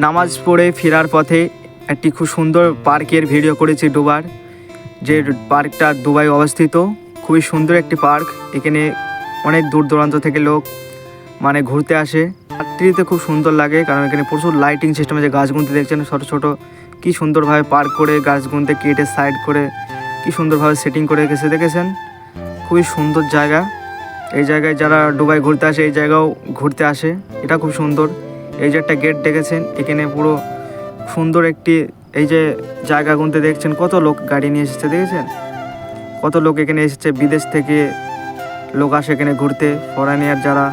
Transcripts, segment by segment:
নামাজ পড়ে ফেরার পথে একটি খুব সুন্দর পার্কের ভিডিও করেছি ডুবার, যে পার্কটা দুবাই অবস্থিত। খুবই সুন্দর একটি পার্ক। এখানে অনেক দূর দূরান্ত থেকে লোক ঘুরতে আসে। রাত্রিতে খুব সুন্দর লাগে, কারণ এখানে প্রচুর লাইটিং সিস্টেমে যে গাছগুনতে দেখছেন ছোটো ছোটো, কী সুন্দরভাবে পার্ক করে গাছগুনতে কেটে সাইড করে কী সুন্দরভাবে সেটিং করে রেখেছে দেখেছেন। খুবই সুন্দর জায়গা। এই জায়গায় যারা দুবাই ঘুরতে আসে এই জায়গাও ঘুরতে আসে, এটা খুব সুন্দর। এই যে একটা গেট দেখেছেন, এখানে পুরো সুন্দর একটি এই যে জায়গা গুনতে দেখছেন কত লোক গাড়ি নিয়ে এসেছে দেখেছেন, কত লোক এখানে এসেছে। বিদেশ থেকে লোক আসে এখানে ঘুরতে, ফরেনিয়ার যারা।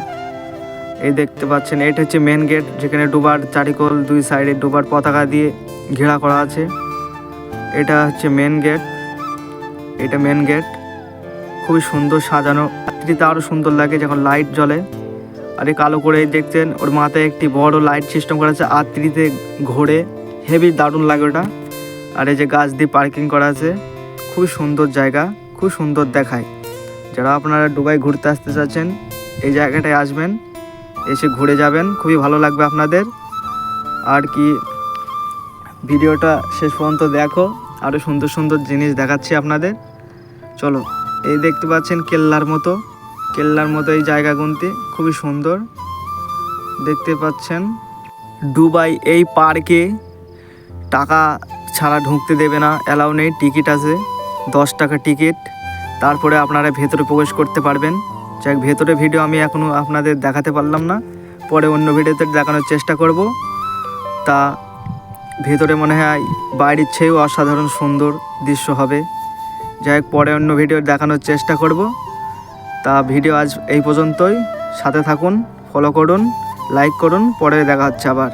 এই দেখতে পাচ্ছেন এটা হচ্ছে মেন গেট, যেখানে ডুবার চারিকোল দুই সাইডে ডুবার পতাকা দিয়ে ঘেরা করা আছে। এটা হচ্ছে মেন গেট, এটা মেন গেট। খুবই সুন্দর সাজানো, রাত্রিতে আরও সুন্দর লাগে যখন লাইট জ্বলে। আর এই কালো করে দেখছেন ওর মাথায় একটি বড় লাইট সিস্টেম করা আছে, রাত্রিতে ঘোরে, হেভি দারুণ লাগে ওটা। আর এই যে গাছ দিয়ে পার্কিং করা আছে, খুবই সুন্দর জায়গা, খুব সুন্দর দেখায়। যারা আপনারা দুবাই ঘুরতে আসতে চাচ্ছেন এই জায়গাটায় আসবেন, এসে ঘুরে যাবেন, খুবই ভালো লাগবে আপনাদের। আর কি ভিডিওটা শেষ পর্যন্ত দেখো, আরও সুন্দর সুন্দর জিনিস দেখাচ্ছি আপনাদের। চলো, এই দেখতে পাচ্ছেন কেল্লার মতো এই জায়গা গুনতে খুবই সুন্দর দেখতে পাচ্ছেন। দুবাই এই পার্কে টাকা ছাড়া ঢুকতে দেবে না, অ্যালাউ নেই। টিকিট আছে 10 টাকা টিকিট, তারপরে আপনারা ভেতরে প্রবেশ করতে পারবেন। যাই ভেতরে ভিডিও আমি এখনও আপনাদের দেখাতে পারলাম না, পরে অন্য ভিডিওতে দেখানোর চেষ্টা করব। তা ভেতরে মনে হয় বাইরের চেয়েও অসাধারণ সুন্দর দৃশ্য হবে। যাই হোক, পরে অন্য ভিডিও দেখানোর চেষ্টা করব। তা ভিডিও আজ এই পর্যন্তই, সাথে থাকুন, ফলো করুন, লাইক করুন, পরে দেখা হচ্ছে আবার।